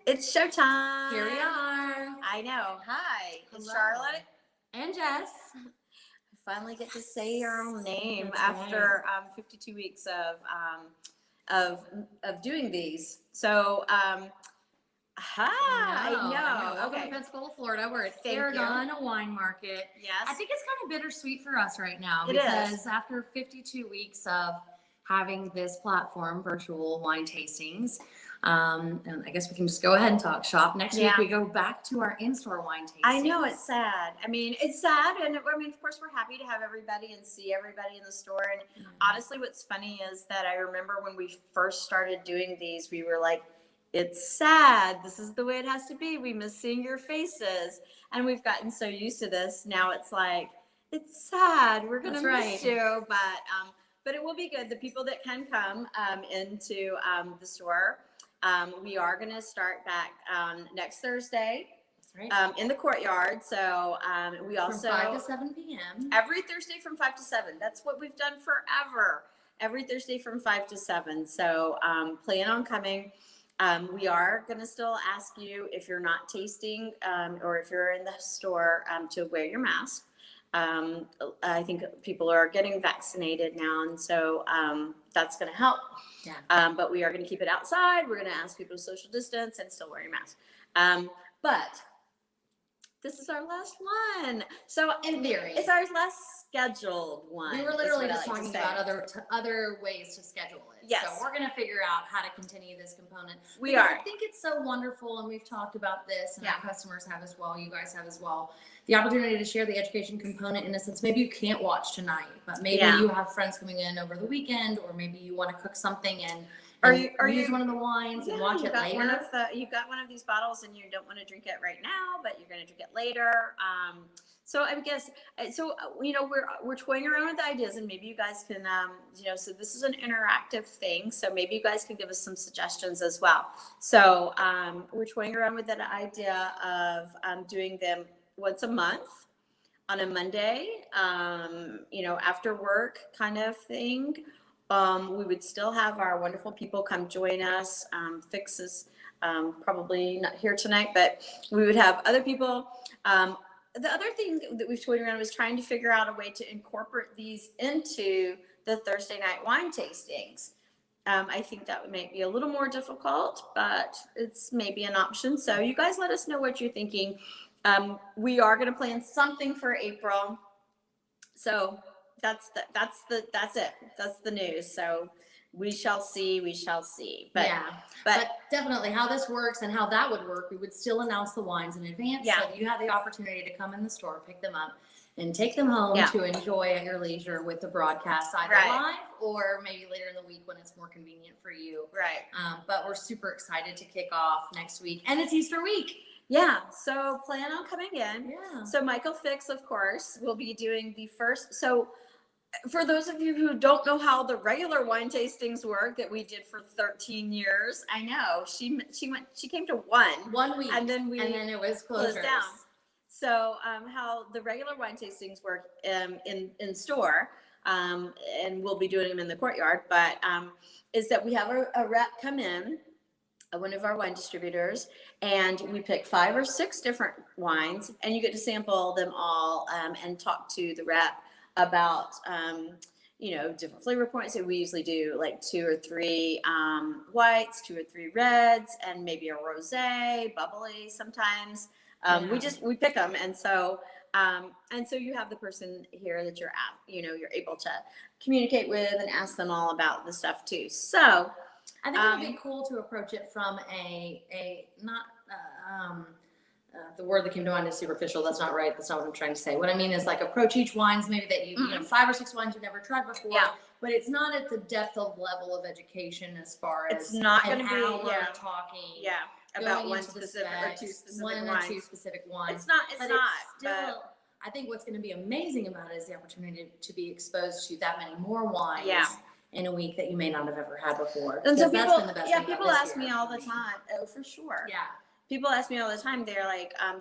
It's showtime. Here we are. I know. Hi. It's Hello. Charlotte. And Jess. I finally get to say your own name That's after 52 weeks of doing these. So, hi. I know. Welcome Okay. to Pensacola, Florida. We're at Thank Aragon Wine Market. Yes. I think it's kind of bittersweet for us right now It because is. after 52 weeks of having this platform, virtual wine tastings, and I guess we can just go ahead and talk shop. Next week we go back to our in-store wine tastings. I know, it's sad. I mean, it's sad, and I mean, of course, we're happy to have everybody and see everybody in the store. And honestly, what's funny is that I remember when we first started doing these, we were like, it's sad. This is the way it has to be. We miss seeing your faces. And we've gotten so used to this. Now it's like, it's sad. We're going to miss you. But it will be good. The people that can come into the store, we are going to start back next Thursday. Right. In the courtyard. So we also from 5 to 7 p.m. every Thursday from 5 to 7. That's what we've done forever. Every Thursday from 5 to 7. So plan on coming. We are going to still ask you if you're not tasting or if you're in the store to wear your mask. I think people are getting vaccinated now, and so that's going to help. Yeah. But we are going to keep it outside. We're going to ask people to social distance and still wear your mask. But this is our last one. So in theory, it's our last scheduled one. We were literally just talking about other ways to schedule it. Yes. So we're going to figure out how to continue this component. We are. I think it's so wonderful, and we've talked about this, and our customers have as well. You guys have as well. The opportunity to share the education component in a sense. Maybe you can't watch tonight, but maybe you have friends coming in over the weekend, or maybe you want to cook something and use one of the wines and watch it later. You've got one of these bottles and you don't want to drink it right now, but you're going to drink it later. So I guess, we're toying around with ideas, and maybe you guys can, so this is an interactive thing. So maybe you guys can give us some suggestions as well. So we're toying around with that idea of doing them once a month on a Monday, after work kind of thing. We would still have our wonderful people come join us. Fix is probably not here tonight, but we would have other people. The other thing that we've toyed around was trying to figure out a way to incorporate these into the Thursday night wine tastings. I think that would make be a little more difficult, but it's maybe an option. So you guys let us know what you're thinking. We are going to plan something for April. So that's it. That's the news. So we shall see. But definitely how this works and how that would work, we would still announce the wines in advance. So you have the opportunity to come in the store, pick them up, and take them home to enjoy at your leisure with the broadcast, either live or maybe later in the week when it's more convenient for you. Right. But we're super excited to kick off next week, and it's Easter week. Yeah, so plan on coming in. Yeah. So Michael Fix, of course, will be doing the first. So for those of you who don't know how the regular wine tastings work that we did for 13 years, I know she came to 1 week, and then it was closed down. So how the regular wine tastings work in store, and we'll be doing them in the courtyard, but is that we have a rep come in, one of our wine distributors, and we pick 5 or 6 different wines, and you get to sample them all and talk to the rep about different flavor points. So we usually do like 2 or 3 whites, 2 or 3 reds, and maybe a rosé, bubbly sometimes. We pick them, and so you have the person here that you're able to communicate with and ask them all about the stuff too. So I think it would be cool to approach it from the word that came to mind is superficial. That's not right. That's not what I'm trying to say. What I mean is like approach each wines maybe that you 5 or 6 wines you've never tried before. Yeah. But it's not at the depth of level of education as far as it's not going to be talking. Yeah. About one specific or 2 specific wines. 2 specific wines. It's not. Still, I think what's going to be amazing about it is the opportunity to be exposed to that many more wines. Yeah. In a week that you may not have ever had before. And so people ask me all the time. Oh, for sure. Yeah. People ask me all the time. They're like, how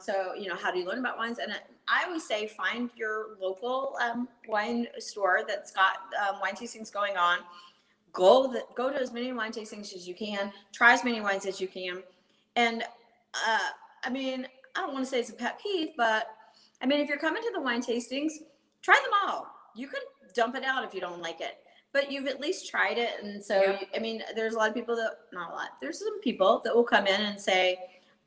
do you learn about wines? And I always say, find your local wine store that's got wine tastings going on. Go to as many wine tastings as you can. Try as many wines as you can. And I mean, I don't want to say it's a pet peeve, but I mean, if you're coming to the wine tastings, try them all. You can dump it out if you don't like it, but you've at least tried it. And so, I mean, there's a lot of people that, not a lot, there's some people that will come in and say,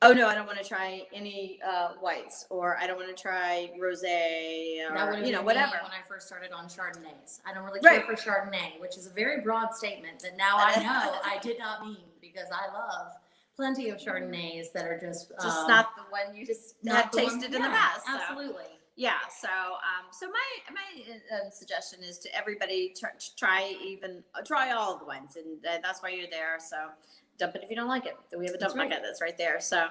oh no, I don't want to try any whites, or I don't want to try rosé, or you know, whatever. When I first started on Chardonnays, I don't really care for Chardonnay, which is a very broad statement that now I know I did not mean, because I love plenty of Chardonnays that are just not the one you just have tasted in the past. So. Absolutely. Yeah. So, so my suggestion is to everybody try all of the wines, and that's why you're there. So. Dump it if you don't like it. We have a dump bucket that's right there. So,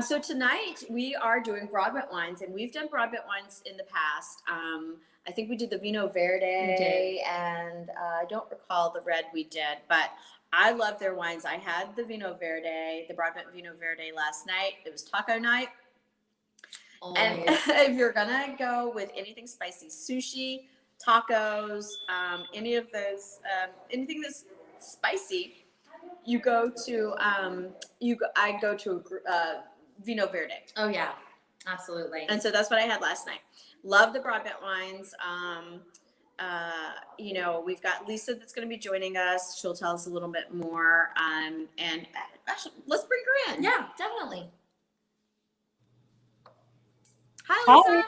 so tonight we are doing Broadbent wines, and we've done Broadbent wines in the past. I think we did the Vino Verde, and I don't recall the red we did, but I love their wines. I had the Vino Verde, the Broadbent Vino Verde last night. It was taco night. Always. And if you're gonna go with anything spicy, sushi, tacos, any of those, anything that's spicy, you go to I go to Vino Verde. Oh yeah, absolutely. And so that's what I had last night. Love the Broadbent wines. You know, we've got Lisa that's going to be joining us. She'll tell us a little bit more. And actually, let's bring her in. Yeah, definitely. Hi, Lisa.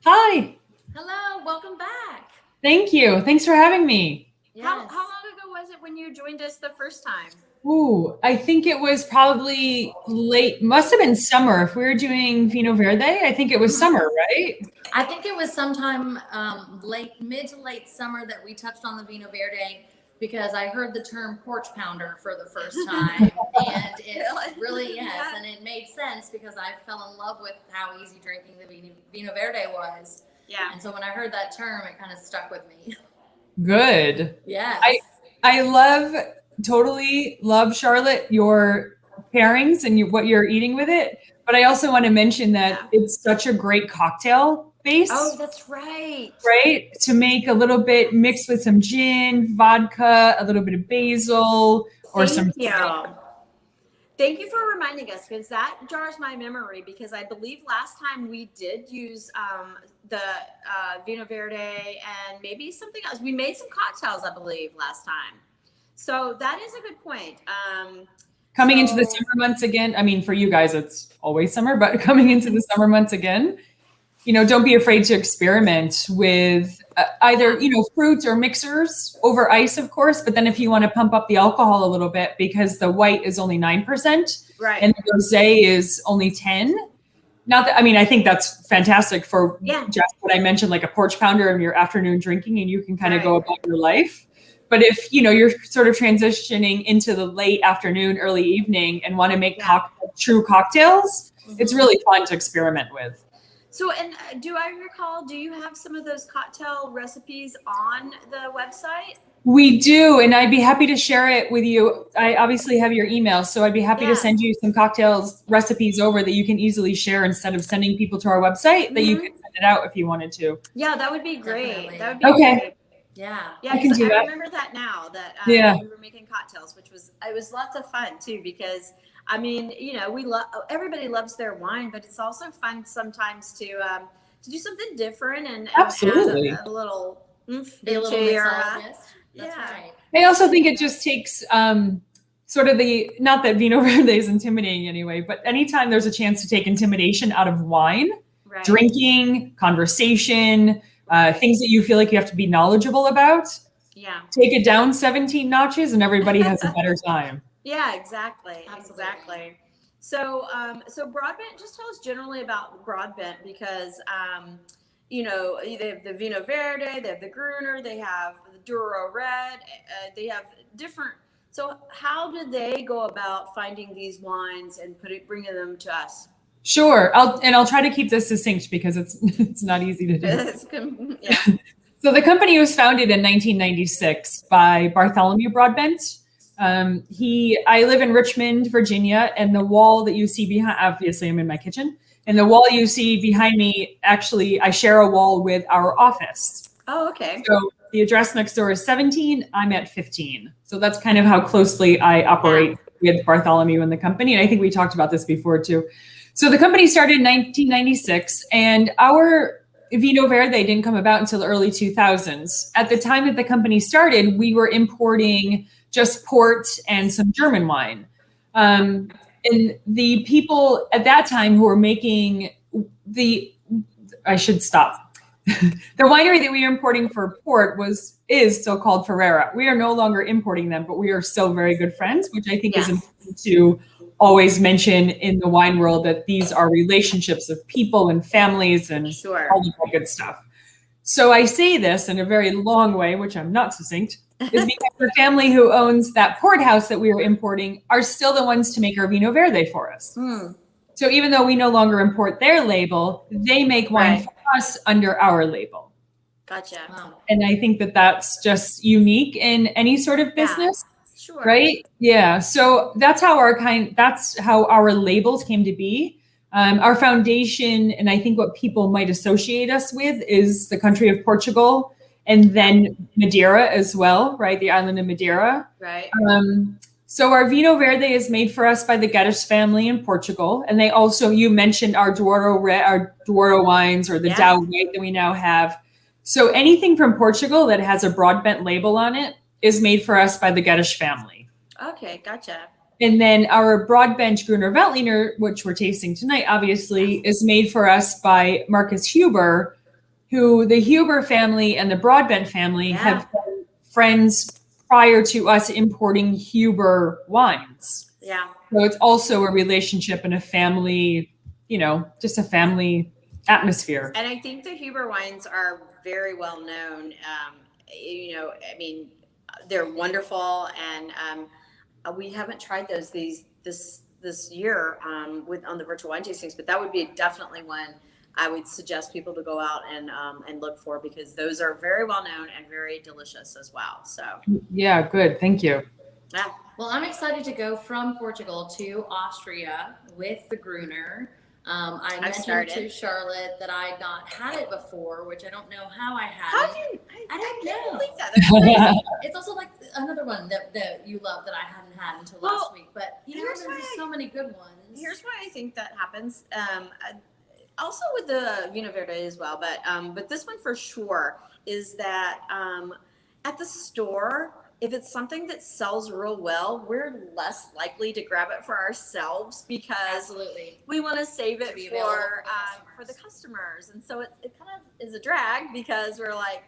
Hi. Hello. Welcome back. Thank you. Thanks for having me. Yes. How long ago was it when you joined us the first time? Ooh, I think it was probably late, must have been summer. If we were doing Vino Verde, I think it was summer, right? I think it was sometime mid to late summer that we touched on the Vino Verde, because I heard the term porch pounder for the first time. And it really, yes, and it made sense because I fell in love with how easy drinking the Vino Verde was. Yeah. And so when I heard that term, it kind of stuck with me. Good. Yes. I totally love, Charlotte, your pairings and what you're eating with it. But I also want to mention that it's such a great cocktail base. Oh, that's right. Right? To make a little bit mixed with some gin, vodka, a little bit of basil, or Thank you for reminding us, because that jars my memory, because I believe last time we did use the Vino Verde and maybe something else. We made some cocktails, I believe, last time. So that is a good point. Coming into the summer months again, I mean, for you guys, it's always summer, but coming into the summer months again, you know, don't be afraid to experiment with either, you know, fruit or mixers over ice, of course. But then if you want to pump up the alcohol a little bit, because the white is only 9%, right, and the rosé is only 10. Not that, I mean, I think that's fantastic for just what I mentioned, like a porch pounder in your afternoon drinking, and you can kind of go about your life. But if, you know, you're sort of transitioning into the late afternoon, early evening, and want to make true cocktails, it's really fun to experiment with. So, and do I recall, do you have some of those cocktail recipes on the website? We do, and I'd be happy to share it with you. I obviously have your email, so I'd be happy to send you some cocktails recipes over that you can easily share instead of sending people to our website, that you can send it out if you wanted to. Yeah, that would be great. Definitely. That would be great. Yeah. Yeah, because I remember that now, that we were making cocktails, which was, it was lots of fun too, because I mean, you know, everybody loves their wine, but it's also fun sometimes to do something different and absolutely add a little oomph into your right. I also think it just takes sort of not that Vino Verde is intimidating anyway, but anytime there's a chance to take intimidation out of wine, drinking, conversation, things that you feel like you have to be knowledgeable about, take it down 17 notches and everybody has a better time. Yeah, exactly. Absolutely. Exactly. So, so Broadbent, just tell us generally about Broadbent, because, you know, they have the Vino Verde, they have the Grüner, they have the Douro Red, they have different. So how do they go about finding these wines and bringing them to us? Sure. I'll try to keep this succinct because it's not easy to do. So the company was founded in 1996 by Bartholomew Broadbent. I live in Richmond, Virginia, and the wall that you see behind, obviously I'm in my kitchen, and the wall you see behind me, actually, I share a wall with our office. Oh, okay. So the address next door is 17, I'm at 15. So that's kind of how closely I operate with Bartholomew and the company. And I think we talked about this before too. So the company started in 1996, and our Vino Verde didn't come about until the early 2000s. At the time that the company started, we were importing just port and some German wine. And the people at that time who were making I should stop. The winery that we were importing for port is still called Ferrera. We are no longer importing them, but we are still very good friends, which I think is important to always mention in the wine world, that these are relationships of people and families and all of that good stuff. So I say this in a very long way, which I'm not succinct, is because the family who owns that port house that we were importing are still the ones to make our Vino Verde for us. So even though we no longer import their label, they make wine for us under our label. Gotcha. Wow. And I think that that's just unique in any sort of business. Sure. Right? Yeah. So that's how our labels came to be. Our foundation, and I think what people might associate us with, is the country of Portugal, and then Madeira as well, right? The island of Madeira. Right. So our Vino Verde is made for us by the Geddes family in Portugal. And they also, you mentioned our Douro wines, or the Dow White that we now have. So anything from Portugal that has a Broadbent label on it is made for us by the Geddes family. Okay, gotcha. And then our Broadbent Grüner Veltliner, which we're tasting tonight, obviously, is made for us by Marcus Huber, who the Huber family and the Broadbent family have been friends prior to us importing Huber wines. Yeah. So it's also a relationship and a family, just a family atmosphere. And I think the Huber wines are very well known. I mean, they're wonderful, and we haven't tried those this year on the virtual wine tastings, but that would be definitely one I would suggest people to go out and look for, because those are very well known and very delicious as well. So yeah, good. Thank you. Yeah. Well, I'm excited to go from Portugal to Austria with the Grüner. I mentioned to Charlotte that I had not had it before, which I don't know how I had it. I don't know. Believe that. That's crazy. It's also like another one that you love that I hadn't had until last week. But there's so many good ones. Here's why I think that happens. Also with the Vino Verde as well, but this one for sure is that at the store, if it's something that sells real well, we're less likely to grab it for ourselves, because we want to save it for the customers. And so it kind of is a drag, because we're like,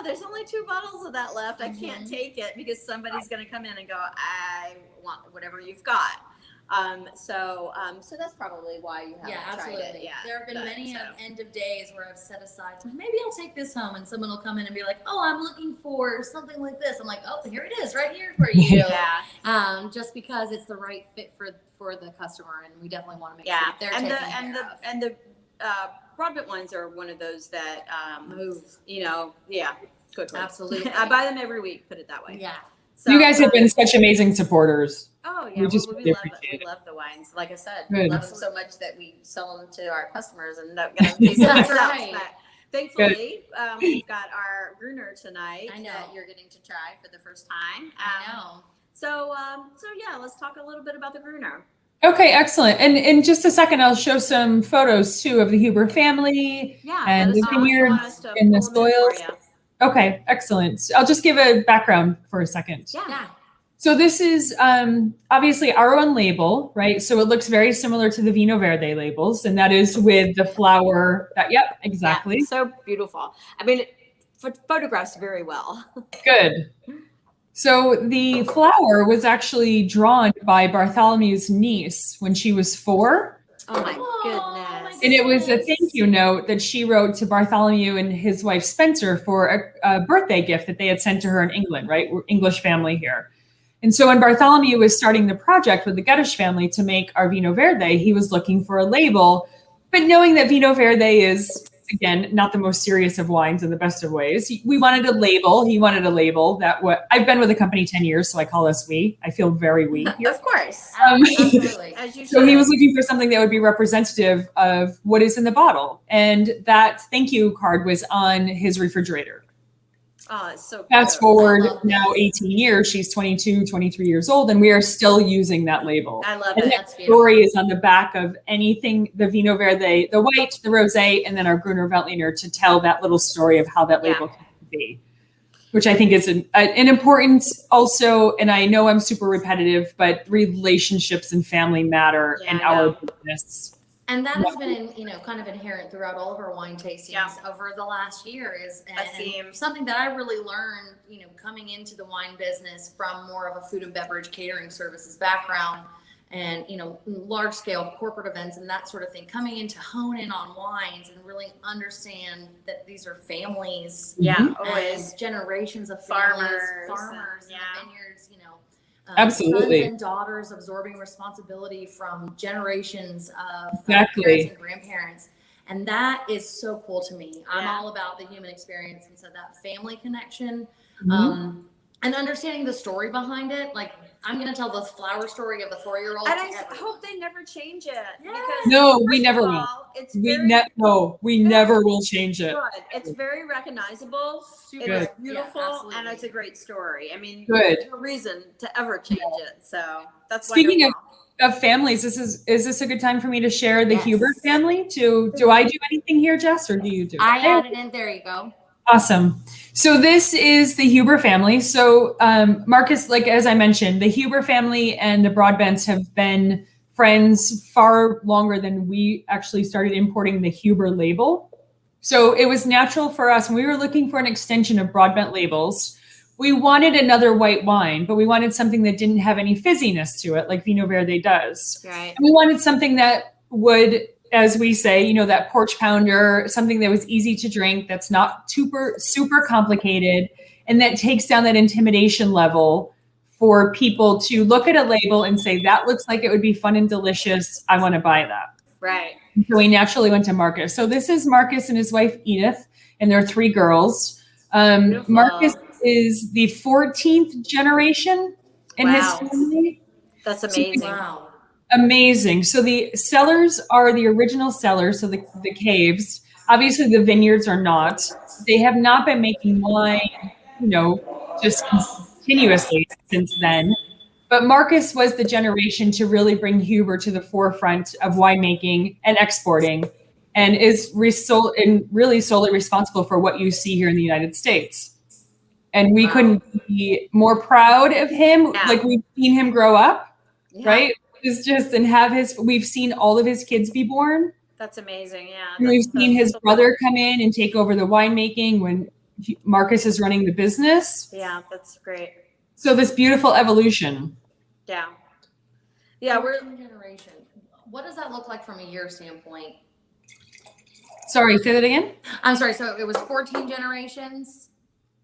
there's only 2 bottles of that left. I can't take it, because somebody's going to come in and go, I want whatever you've got. So that's probably why you haven't tried it. Yeah, there have been many end of days where I've set aside, maybe I'll take this home, and someone will come in and be like, oh, I'm looking for something like this. I'm like, oh, here it is, right here for you. Just because it's the right fit for the customer, and we definitely want to make sure that they're taken care of. And the Broadbent wines are one of those that move. Quickly. Absolutely. I buy them every week. Put it that way. Yeah. So, you guys have been such amazing supporters. Oh yeah, we love the wines. Like I said, we love them so much that we sell them to our customers and don't get them taste them ourselves. But thankfully, we've got our Grüner tonight that you're getting to try for the first time. I know. So yeah, let's talk a little bit about the Grüner. Okay, excellent. And in just a second, I'll show some photos too of the Huber family and the vineyards and the soils. Okay, excellent. I'll just give a background for a second. Yeah. So this is obviously our own label, right? So it looks very similar to the Vino Verde labels, and that is with the flower. Yep, exactly. Yeah, so beautiful. I mean, it photographs very well. Good. So the flower was actually drawn by Bartholomew's niece when she was 4. Oh my goodness. And it was a thank you note that she wrote to Bartholomew and his wife Spencer for a birthday gift that they had sent to her in England, right? We're English family here. And so when Bartholomew was starting the project with the Geddes family to make our Vino Verde, he was looking for a label, but knowing that Vino Verde is, again, not the most serious of wines in the best of ways. We wanted a label. He wanted a label that I've been with the company 10 years, so I call us we. I feel very we here. Of course. Absolutely. As you should. So he was looking for something that would be representative of what is in the bottle. And that thank you card was on his refrigerator. Oh, it's so Fast cute. forward I love now this. 18 years, she's 22, 23 years old, and we are still using that label. I love And it. that That's beautiful. story is on the back of anything, the Vino Verde, the white, the rosé, and then our Grüner Veltliner to tell that little story of how that label came to be, which I think is an important also, and I know I'm super repetitive, but relationships and family matter in our business. And that has been, kind of inherent throughout all of our wine tastings over the last year is and something that I really learned, coming into the wine business from more of a food and beverage catering services background and, large scale corporate events and that sort of thing, coming in to hone in on wines and really understand that these are families. Yeah, always. Generations of Farmers in the vineyards, Absolutely. sons and daughters absorbing responsibility from generations of Exactly. parents and grandparents. And that is so cool to me. I'm Yeah. all about the human experience. And so that family connection, Mhm. and understanding the story behind it. Like, I'm going to tell the flower story of the 4-year-old. And I hope they never change it. Yes. Because No, we first never of will. all, It's We very never will change it. good. It's very recognizable. Super It's good. beautiful, Yeah, and it's a great story. I mean, Good. there's no reason to ever change it. So that's Speaking wonderful. of families, is this a good time for me to share the Yes. Huber family? Do I do anything here, Jess, or do you do? I added in. There you go. Awesome. So this is the Huber family. So Marcus, like as I mentioned, the Huber family and the Broadbents have been friends far longer than we actually started importing the Huber label. So it was natural for us when we were looking for an extension of Broadbent labels. We wanted another white wine, but we wanted something that didn't have any fizziness to it, like Vino Verde does. Right. And we wanted something that would, as we say, that porch pounder, something that was easy to drink, that's not super complicated, and that takes down that intimidation level for people to look at a label and say, that looks like it would be fun and delicious. I want to buy that. Right. So we naturally went to Marcus. So this is Marcus and his wife, Edith, and their 3 girls. Marcus is the 14th generation in his family. That's amazing. Wow. Amazing. So the cellars are the original cellars, so the caves. Obviously, the vineyards are not. They have not been making wine, just continuously since then. But Marcus was the generation to really bring Huber to the forefront of winemaking and exporting, and is really solely responsible for what you see here in the United States. And we couldn't be more proud of him. Yeah. Like, we've seen him grow up, Yeah. right? It's just, we've seen all of his kids be born. That's amazing. Yeah. And we've seen his brother come in and take over the winemaking when Marcus is running the business. Yeah, that's great. So this beautiful evolution. Yeah. Yeah, we're generation. What does that look like from a year standpoint? Sorry, say that again? I'm sorry. So it was 14 generations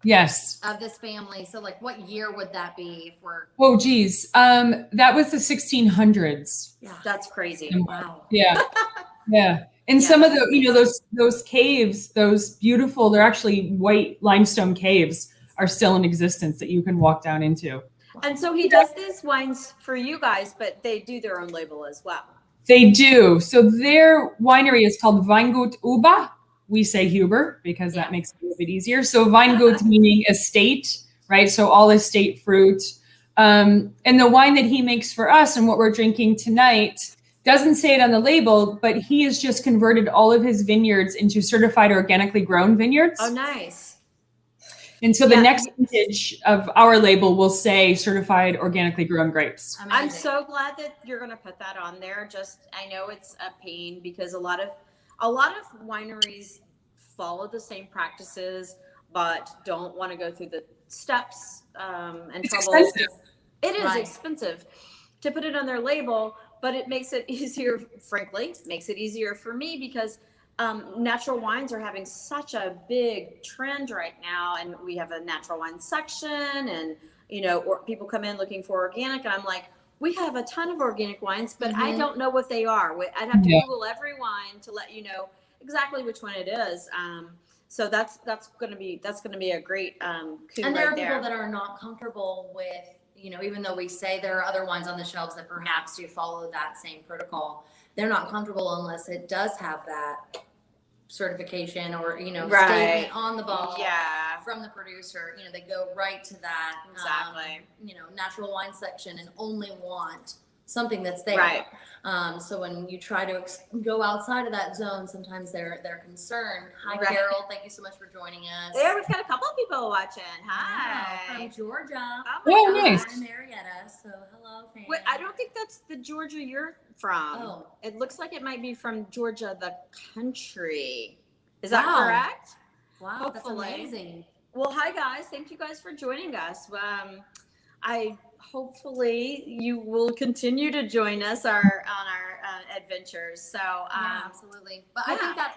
Yes. of this family. So like what year would that be if we're Oh, geez. That was the 1600s. Yeah. That's crazy. Wow. Yeah. Yeah. And some of the, those caves, those beautiful, they're actually white limestone caves, are still in existence that you can walk down into. And so he does these wines for you guys, but they do their own label as well. They do. So their winery is called Weingut Uba. We say Huber because that makes it a little bit easier. So Weingut meaning estate, right? So all estate fruit. And the wine that he makes for us and what we're drinking tonight doesn't say it on the label, but he has just converted all of his vineyards into certified organically grown vineyards. Oh, nice. And so the next vintage of our label will say certified organically grown grapes. Amazing. I'm so glad that you're going to put that on there. I know it's a pain because a lot of wineries follow the same practices, but don't want to go through the steps and It's troubles. expensive. It is Right. expensive to put it on their label, but it makes it easier, frankly, makes it easier for me because natural wines are having such a big trend right now. And we have a natural wine section and, or people come in looking for organic. And I'm like, we have a ton of organic wines, but I don't know what they are. I'd have to Google every wine to let you know exactly which one it is. So that's going to be a great coup And there right are there. people that are not comfortable with, even though we say there are other wines on the shelves that perhaps do follow that same protocol, they're not comfortable unless it does have that certification or, Right. statement on the bottle Yeah. from the producer. They go right to that, Exactly. natural wine section and only want something that's there. Right. So when you try to go outside of that zone, sometimes they're concerned. Hi, Right. Carol. Thank you so much for joining us. Yeah, we've got a couple of people watching. Wow, Hi. from Georgia. Oh, Oh, my nice. gosh. And Marietta. So hello, fam. Wait, I don't think that's the Georgia you're from. Oh. It looks like it might be from Georgia, the country. Is that Wow. correct? Wow, Hopefully. that's amazing. Well, hi guys. Thank you guys for joining us. I hopefully you will continue to join us on our adventures. So Yeah, absolutely. But I yeah. think that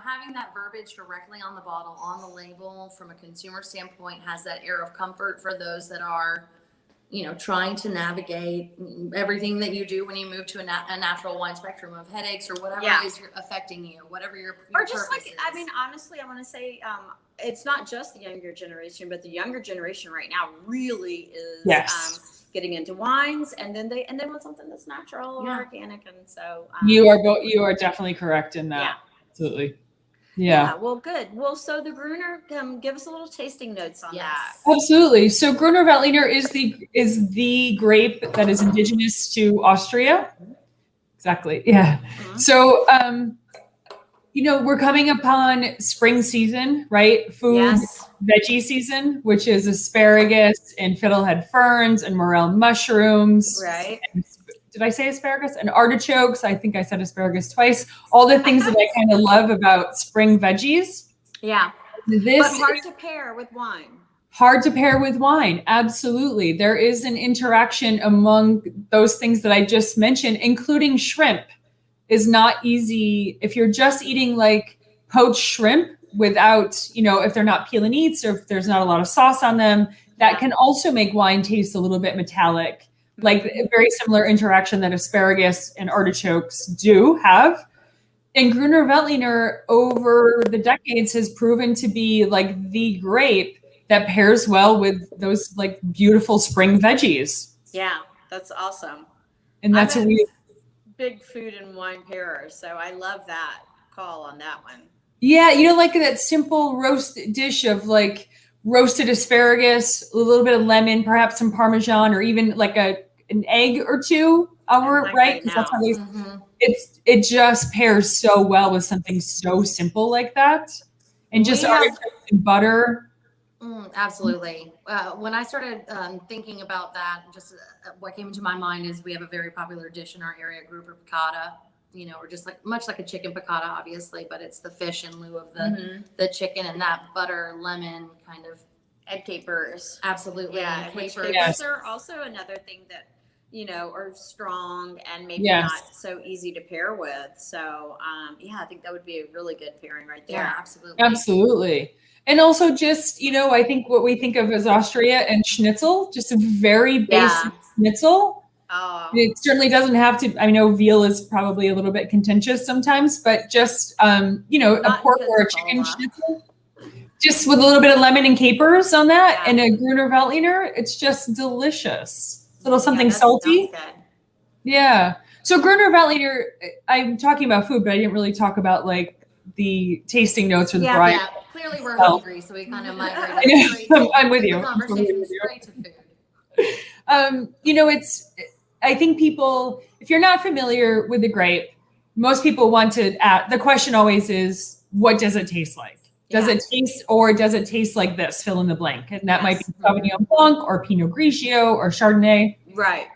having that verbiage directly on the bottle, on the label, from a consumer standpoint, has that air of comfort for those that are, trying to navigate everything that you do when you move to a natural wine spectrum of headaches or whatever Yeah. is affecting you, whatever your or just purpose like, is. I mean, honestly, I want to say it's not just the younger generation, but the younger generation right now really is Yes. getting into wines, and then they want something that's natural or Yeah. organic, and so You are definitely correct in that. Yeah. Absolutely. Yeah. Well, good. Well, so the Gruner, give us a little tasting notes on that. Absolutely. So Grüner Veltliner is the grape that is indigenous to Austria. Exactly. Yeah. Mhm. So we're coming upon spring season, right? Food, Yes. veggie season, which is asparagus and fiddlehead ferns and morel mushrooms. Right. Did I say asparagus? And artichokes. I think I said asparagus twice. All the things that I kind of love about spring veggies. Yeah. This But hard to pair with wine. hard to pair with wine. Absolutely. There is an interaction among those things that I just mentioned, including shrimp is not easy. If you're just eating like poached shrimp without, if they're not peel and eats or if there's not a lot of sauce on them, that Yeah. can also make wine taste a little bit metallic. Like a very similar interaction that asparagus and artichokes do have. And Grüner Veltliner over the decades has proven to be like the grape that pairs well with those like beautiful spring veggies. Yeah, that's awesome. And that's I'm a a big food and wine pairer, so I love that call on that one. yeah, like that simple roast dish of like roasted asparagus, a little bit of lemon, perhaps some Parmesan, or even like an egg or two over, I'm right? hungry 'Cause that's now. how they, Mhm. it just pairs so well with something so simple like that. And just We have- artichokes and butter. Absolutely. When I started thinking about that, just what came into my mind is we have a very popular dish in our area, grouper piccata. Or just like much like a chicken piccata, obviously, but it's the fish in lieu of the chicken, and that butter lemon kind of And capers. absolutely. Yeah, and which capers. capers are also another thing that are strong and maybe Yes. not so easy to pair with. So I think that would be a really good pairing right there. Yeah, absolutely. Absolutely. And also just, I think what we think of as Austria and schnitzel, just a very basic schnitzel. Oh, It certainly doesn't have to, I know veal is probably a little bit contentious sometimes, but just, a Not pork in or a chicken Pensacola. schnitzel, just with a little bit of lemon and capers on that Yeah. and a Grüner Veltliner, it's just delicious. A little something that salty. sounds good. Yeah. So Grüner Veltliner, I'm talking about food, but I didn't really talk about like the tasting notes or the variety. Yeah, clearly we're Oh. hungry, so we kind of migrated straight to I'm with you. the conversation straight to food. I think people, if you're not familiar with the grape, most people want to ask, the question always is, what does it taste like? Does Yeah. it taste, or does it taste like this, fill in the blank? And that might Yes. be Sauvignon Blanc or Pinot Grigio or Chardonnay. Right.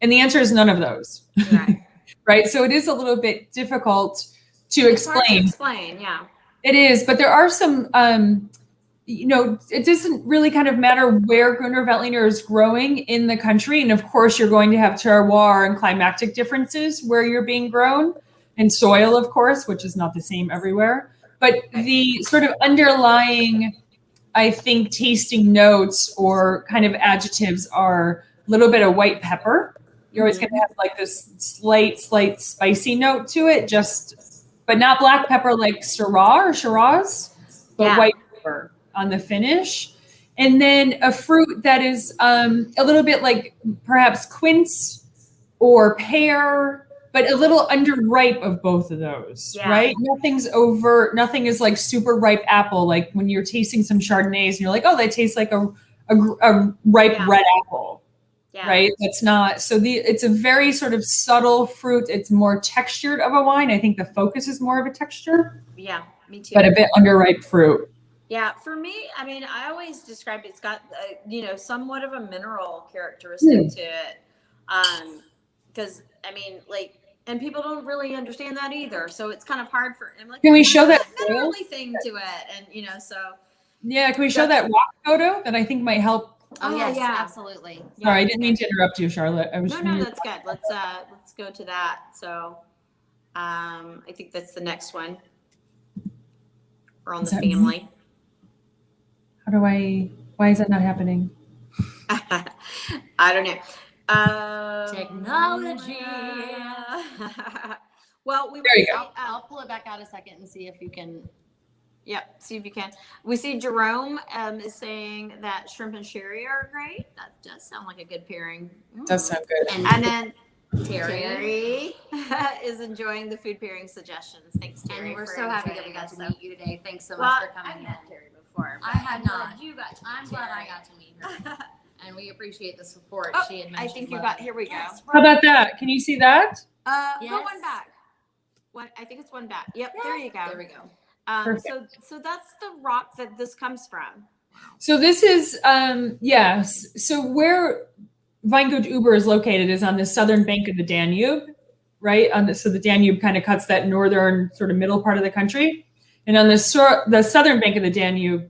And the answer is none of those. Right. Right. So it is a little bit difficult to It's hard to explain. explain. Yeah. It is, but there are some, it doesn't really kind of matter where Grüner Veltliner is growing in the country. And of course, you're going to have terroir and climatic differences where you're being grown, and soil, of course, which is not the same everywhere. But the sort of underlying, I think, tasting notes or kind of adjectives are a little bit of white pepper. You're always going to have like this slight spicy note to it, but not black pepper like Syrah or Shiraz, but white pepper on the finish. And then a fruit that is a little bit like perhaps quince or pear but a little underripe of both of those, Yeah. right? Nothing's overt. Nothing is like super ripe apple. Like when you're tasting some Chardonnays and you're like, oh, they taste like a ripe red apple, right? That's not, so it's a very sort of subtle fruit. It's more textured of a wine. I think the focus is more of a texture. Yeah, me too. But a bit underripe fruit. Yeah, for me, I mean, I always describe it's got, somewhat of a mineral characteristic to it. Because, I mean, like, and people don't really understand that either. So it's kind of hard for them. Like, can we show that minerally thing to it? And, so. Yeah, can we show that rock photo that I think might help? Oh, yes, absolutely. Sorry, I didn't mean to interrupt you, Charlotte. I was No, that's good. Let's go to that. So, I think that's the next one. We're on the family. Why is that not happening? I don't know. Technology. Well, there you go. I'll pull it back out a second and see if you can. Yep, see if you can. We see Jerome is saying that shrimp and sherry are great. That does sound like a good pairing. Does sound good. And then Terry is enjoying the food pairing suggestions. Thanks, Terry. And we're so happy that we got to meet you today. Thanks so much Well, for coming I've in. met Terry before. I had not. You got to I'm meet glad I Terry. got to meet her. And we appreciate the support. Oh, She had I mentioned. think you got. Here we go. Yes, How about that? Can you see that? Go Yes. one back. One. I think it's one back. Yep. Yes. There you go. There we go. So that's the rock that this comes from. So this is yes. So where Weingut Über is located is on the southern bank of the Danube, right? So the Danube kind of cuts that northern sort of middle part of the country, and on the southern bank of the Danube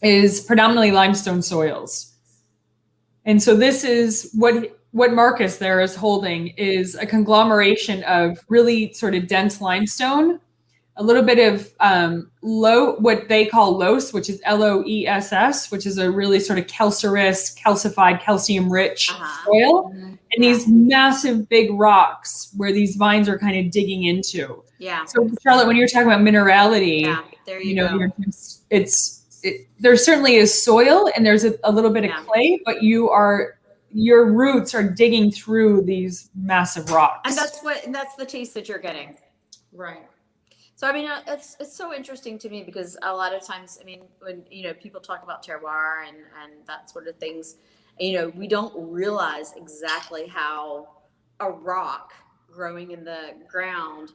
is predominantly limestone soils. And so this is what Marcus there is holding is a conglomeration of really sort of dense limestone, a little bit of what they call loess, which is LOESS, which is a really sort of calcified, calcium-rich soil, and these massive big rocks where these vines are kind of digging into. Yeah. So Charlotte, when you're talking about minerality, there you go. There certainly is soil and there's a little bit of clay, but your roots are digging through these massive rocks. And that's the taste that you're getting. Right. So, I mean, it's so interesting to me because a lot of times, I mean, when, people talk about terroir and that sort of things, we don't realize exactly how a rock growing in the ground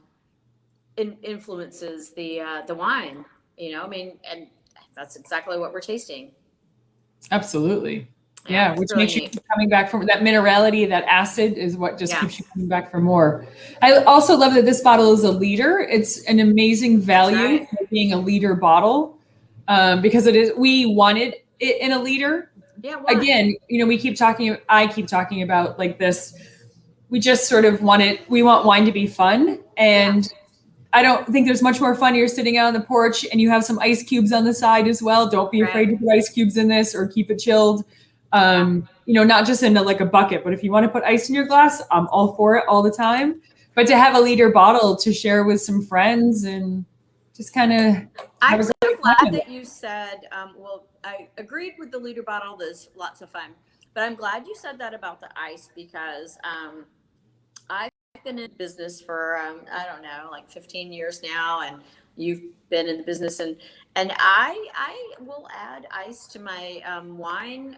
influences the wine, I mean, and that's exactly what we're tasting. Absolutely. Yeah, which really makes you keep coming back for that minerality, that acid is what just keeps you coming back for more. I also love that this bottle is a liter. It's an amazing value for being a liter bottle because it is. We wanted it in a liter. Yeah. Why? Again, I keep talking about like this. We just sort of we want wine to be fun. And I don't think there's much more fun. You're sitting out on the porch and you have some ice cubes on the side as well. Don't be afraid to put ice cubes in this or keep it chilled. Not just in a bucket, but if you want to put ice in your glass, I'm all for it all the time. But to have a liter bottle to share with some friends and just kind of. I'm so glad that you said, I agreed with the liter bottle. There's lots of fun, but I'm glad you said that about the ice because I've been in business for, I don't know, like 15 years now. And you've been in the business and I will add ice to my wine,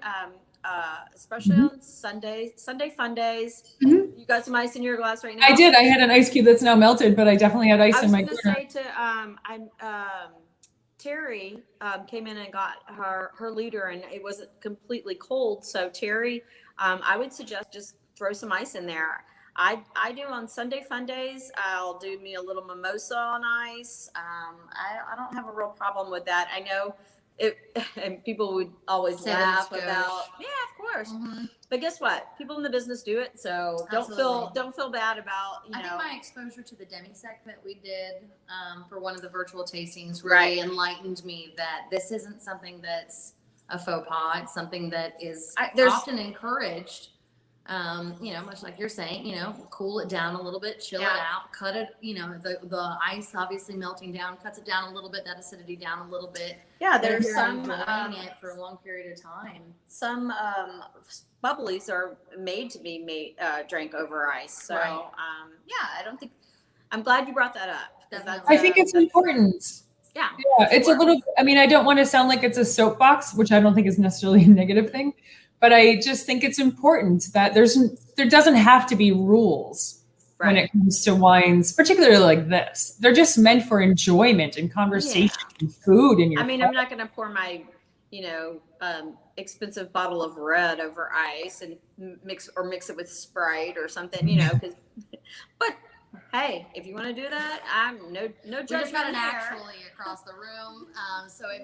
especially on Sunday fun days. You got some ice in your glass right now? I did. I had an ice cube that's now melted, but I definitely had ice in my glass. I was going to say Terry came in and got her liter and it wasn't completely cold. So Terry, I would suggest just throw some ice in there. I do on Sunday fun days. I'll do me a little mimosa on ice. I don't have a real problem with that. I know it, and people would always laugh about. Yeah, of course. But guess what? People in the business do it, so don't feel bad about. I think my exposure to the demi-sec that we did for one of the virtual tastings really enlightened me that this isn't something that's a faux pas. It's something that is often encouraged. Much like you're saying, cool it down a little bit, chill it out, cut it, the ice obviously melting down, cuts it down a little bit, that acidity down a little bit. Yeah, But if there's you're some enjoying it for a long period of time. Some bubblies are made to be drank over ice. So Right. I don't think. I'm glad you brought that up. 'Cause that's, I think it's important. Yeah. Yeah, it's a little, I mean, I don't want to sound like it's a soapbox, which I don't think is necessarily a negative thing, but I just think it's important that there doesn't have to be rules when it comes to wines, particularly like this. They're just meant for enjoyment and conversation and food and I'm not going to pour my, expensive bottle of red over ice and mix it with Sprite or something, but hey, if you want to do that, I'm no judgment. We just got an here. actually across the room, so it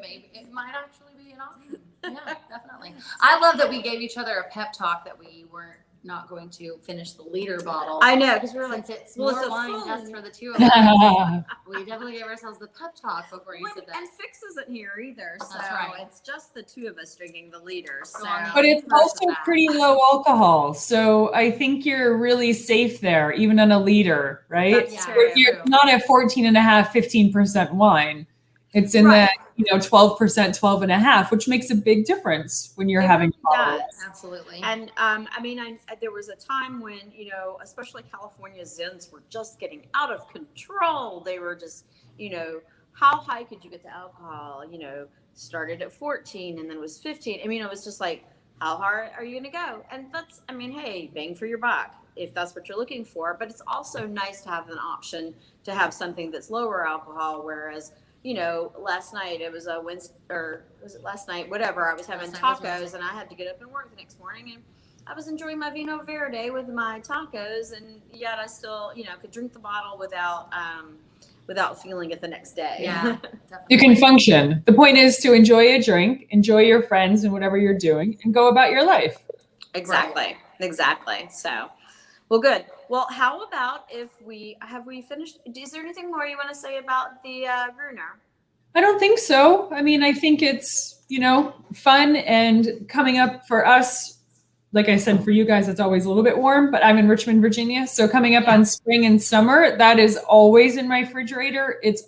might actually be an option. Yeah, definitely. I love that we gave each other a pep talk that we weren't not going to finish the liter bottle. I know, because we were like, since it's well, more it's a wine full- just for the two of us. We definitely gave ourselves the pep talk before you said that. And Fix isn't here either, so That's right. it's just the two of us drinking the liters. So. But it's also pretty low alcohol. So I think you're really safe there, even on a liter, right? That's true. You're not at 14.5%, 15% wine. It's in that, 12%, 12.5%, which makes a big difference when you're having bottles. Absolutely. And there was a time when, especially California Zins were just getting out of control. They were just, how high could you get the alcohol? Started at 14 and then was 15. It was just like, how hard are you going to go? And that's, hey, bang for your buck if that's what you're looking for. But it's also nice to have an option to have something that's lower alcohol, whereas last night it was was it last night? Whatever. I was having tacos and I had to get up and work the next morning, and I was enjoying my Vino Verde with my tacos, and yet I still, could drink the bottle without feeling it the next day. Yeah, You can function. The point is to enjoy a drink, enjoy your friends and whatever you're doing, and go about your life. Exactly. So, well, good. Well, how about if we finished? Is there anything more you want to say about the Grüner? I don't think so. I think it's, fun and coming up for us. Like I said, for you guys, it's always a little bit warm, but I'm in Richmond, Virginia. So coming up on spring and summer, that is always in my refrigerator. It's,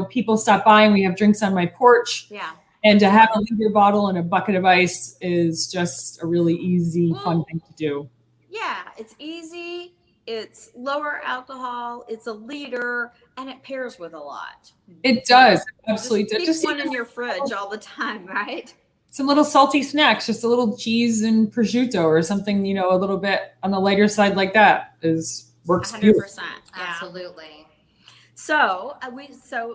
people stop by and we have drinks on my porch. Yeah. And to have a liter bottle and a bucket of ice is just a really easy, fun thing to do. Yeah, it's easy. It's lower alcohol. It's a liter, and it pairs with a lot. It does. Absolutely. Just keep one in your fridge all the time, right? Some little salty snacks, just a little cheese and prosciutto or something, a little bit on the lighter side like that works 100%. beautiful. Yeah. Absolutely. So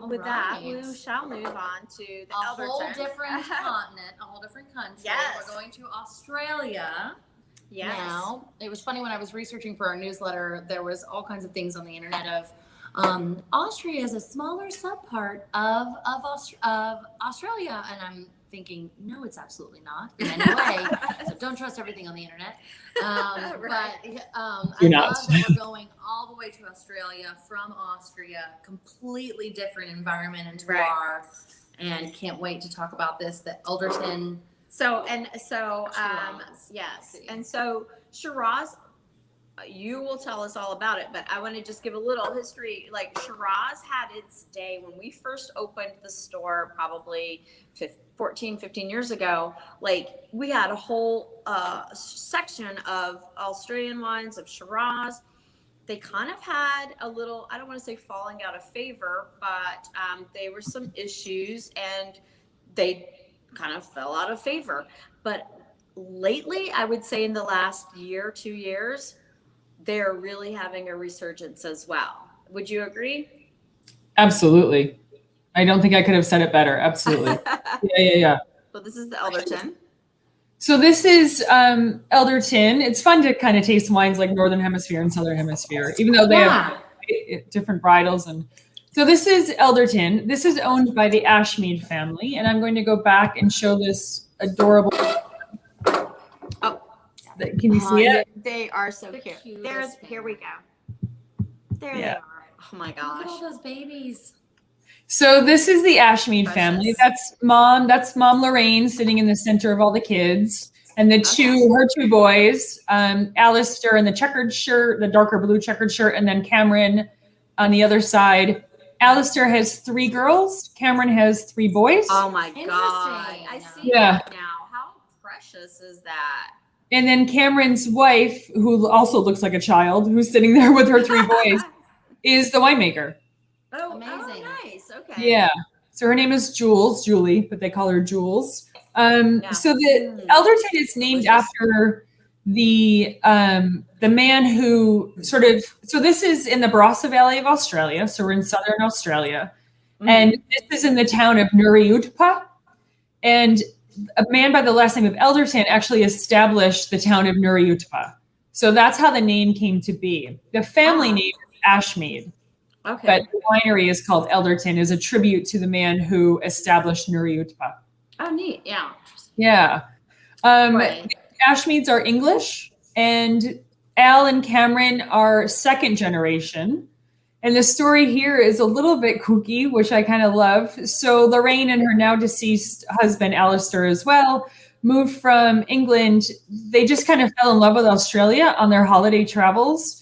with that, right. we shall move on to the A Elderton. whole different continent, a whole different country. Yes. We're going to Australia. Yes. Now, it was funny when I was researching for our newsletter, there was all kinds of things on the internet of Austria is a smaller subpart of Australia. And I'm thinking, no, it's absolutely not in any way. So don't trust everything on the internet. Right. But I You're love not. that we're going all the way to Australia from Austria, completely different environment and terroir. And can't wait to talk about this, the Elderton. Shiraz. Yes. And so Shiraz, you will tell us all about it, but I want to just give a little history. Like Shiraz had its day when we first opened the store probably 15 years ago. Like we had a whole section of Australian wines of Shiraz. They kind of had a little, I don't want to say falling out of favor, but there were some issues and they kind of fell out of favor. But lately, I would say in the last year, 2 years, they're really having a resurgence as well. Would you agree? Absolutely. I don't think I could have said it better. Absolutely. Yeah. Well, this is the Elderton. So this is Elderton. It's fun to kind of taste wines like Northern Hemisphere and Southern Hemisphere, even though they have different varietals. And so this is Elderton. This is owned by the Ashmead family. And I'm going to go back and show this adorable. Oh, can you see it? They are so cute. cutest Here we go. There they are. Oh my Look at all gosh. those babies. So this is the Ashmead Precious. family. That's mom Lorraine sitting in the center of all the kids. And her two boys, Alistair in the checkered shirt, the darker blue checkered shirt, and then Cameron on the other side. Alistair has 3 girls. Cameron has 3 boys. Oh my God. I see that now. How precious is that? And then Cameron's wife, who also looks like a child, who's sitting there with her 3 boys, is the winemaker. Oh, amazing. Oh, nice. Okay. Yeah. So her name is Julie, but they call her Jules. So the Elderton is named after the man who so this is in the Barossa Valley of Australia. So we're in southern Australia. And this is in the town of Nuriutpa. And a man by the last name of Elderton actually established the town of Nuriutpa. So that's how the name came to be. The family name is Ashmead. Okay. But the winery is called Elderton, as a tribute to the man who established Nuriutpa. Oh, neat. Yeah. Yeah. Ashmeads are English, and Al and Cameron are second generation. And the story here is a little bit kooky, which I kind of love. So Lorraine and her now deceased husband, Alistair, as well, moved from England. They just kind of fell in love with Australia on their holiday travels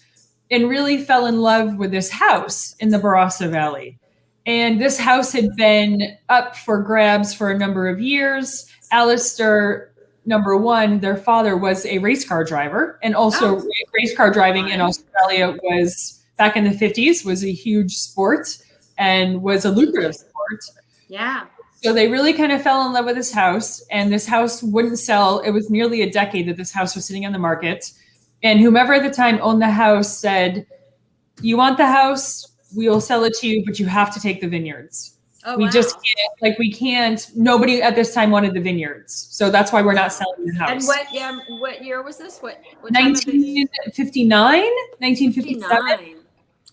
and really fell in love with this house in the Barossa Valley. And this house had been up for grabs for a number of years. Alistair, number one, their father was a race car driver, and also race car driving in Australia was, back in the 50s, was a huge sport and was a lucrative sport. Yeah. So they really kind of fell in love with this house, and this house wouldn't sell. It was nearly a decade that this house was sitting on the market. And whomever at the time owned the house said, "You want the house? We will sell it to you, but you have to take the vineyards." Just can't, nobody at this time wanted the vineyards. So that's why we're not selling the house. And what year was this? What 1959, 1957.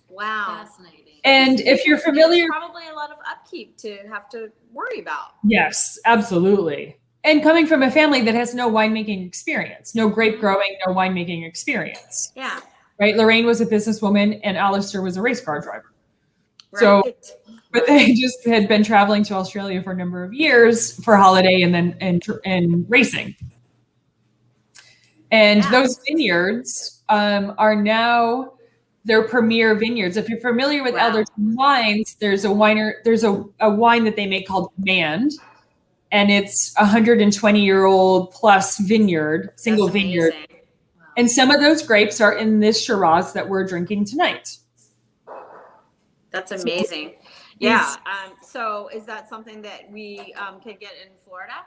Wow. Fascinating. And if you're familiar, probably a lot of upkeep to have to worry about. Yes, absolutely. And coming from a family that has no winemaking experience, no grape growing, no winemaking experience. Yeah. Right. Lorraine was a businesswoman and Alistair was a race car driver. Right. So, but they just had been traveling to Australia for a number of years for holiday and then and racing. And those vineyards are now their premier vineyards. If you're familiar with Elderton Wines, there's a wine that they make called Command, and it's 120-year-old plus vineyard, single vineyard. Wow. And some of those grapes are in this Shiraz that we're drinking tonight. That's amazing. Yeah. So is that something that we can get in Florida?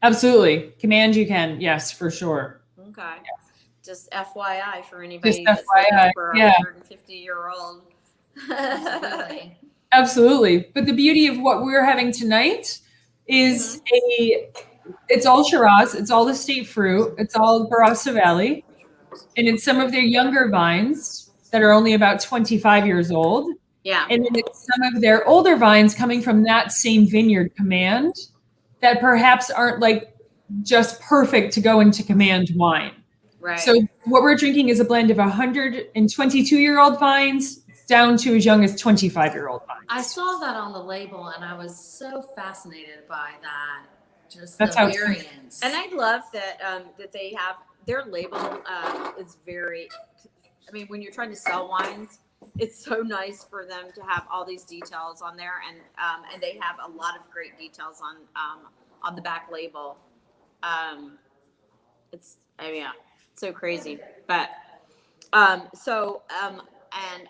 Absolutely. Command you can. Yes, for sure. Okay. Yes. Just FYI for anybody Just that's looking FYI. for a Yeah. 150-year-old. Absolutely. Absolutely. But the beauty of what we're having tonight is it's all Shiraz. It's all estate fruit. It's all Barossa Valley. And it's some of their younger vines that are only about 25 years old. Yeah. And then it's some of their older vines coming from that same vineyard, Command, that perhaps aren't like just perfect to go into Command wine. Right. So what we're drinking is a blend of 122-year-old vines down to as young as 25-year-old vines. I saw that on the label and I was so fascinated by that. Just That's the how variance. And I love that that they have their label is very, I mean, when you're trying to sell wines, it's so nice for them to have all these details on there, and they have a lot of great details on the back label. It's so crazy, but and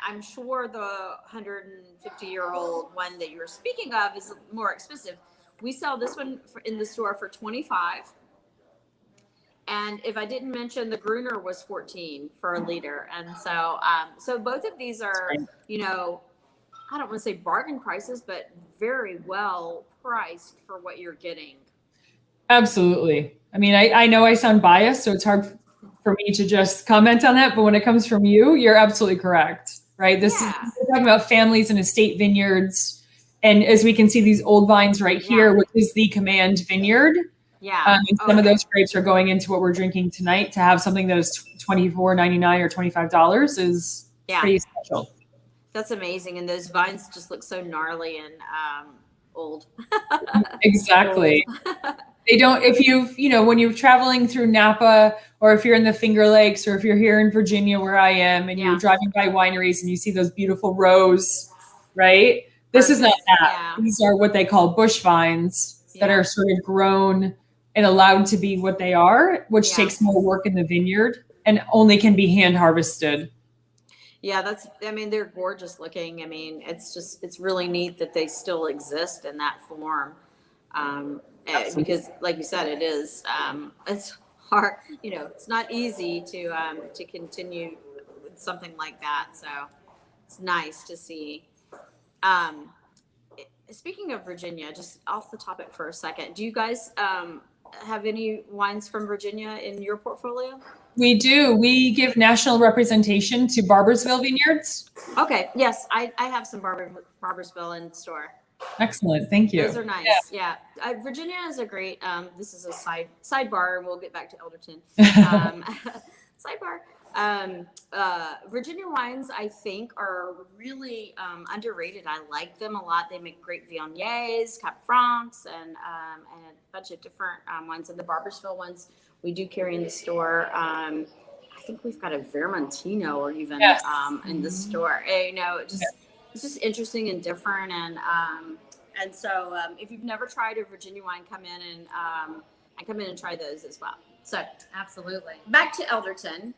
I'm sure the 150-year-old one that you're speaking of is more expensive. We sell this one in the store for $25. And if I didn't mention, the Grüner was $14 for a liter. And so, so both of these are, I don't want to say bargain prices, but very well priced for what you're getting. Absolutely. I mean, I know I sound biased, so it's hard for me to just comment on that. But when it comes from you, you're absolutely correct, right? We're talking about families and estate vineyards. And as we can see, these old vines right here, which is the Command Vineyard. Yeah. And some of those grapes are going into what we're drinking tonight. To have something that is $24.99 or $25 is pretty special. That's amazing. And those vines just look so gnarly and old. Exactly. Old. They don't, if when you're traveling through Napa, or if you're in the Finger Lakes, or if you're here in Virginia where I am, and you're driving by wineries and you see those beautiful rows, right? This is not that. Yeah. These are what they call bush vines that are sort of grown and allowed to be what they are, which takes more work in the vineyard and only can be hand harvested. Yeah, they're gorgeous looking. I mean, it's really neat that they still exist in that form. Because like you said, it's hard, it's not easy to continue with something like that. So it's nice to see. Speaking of Virginia, just off the topic for a second, do you guys have any wines from Virginia in your portfolio? We do. We give national representation to Barboursville Vineyards. Okay. Yes, I have some Barboursville in store. Excellent. Thank you. Those are nice. Yeah. Virginia is a great, this is a sidebar, and we'll get back to Elderton. Sidebar. Virginia wines, I think, are really underrated. I like them a lot. They make great Viogniers, Cap Francs, and a bunch of different ones. And the Barboursville ones we do carry in the store. I think we've got a Vermentino or even in the store. It's just interesting and different. And so if you've never tried a Virginia wine, come in and try those as well. So absolutely. Back to Elderton.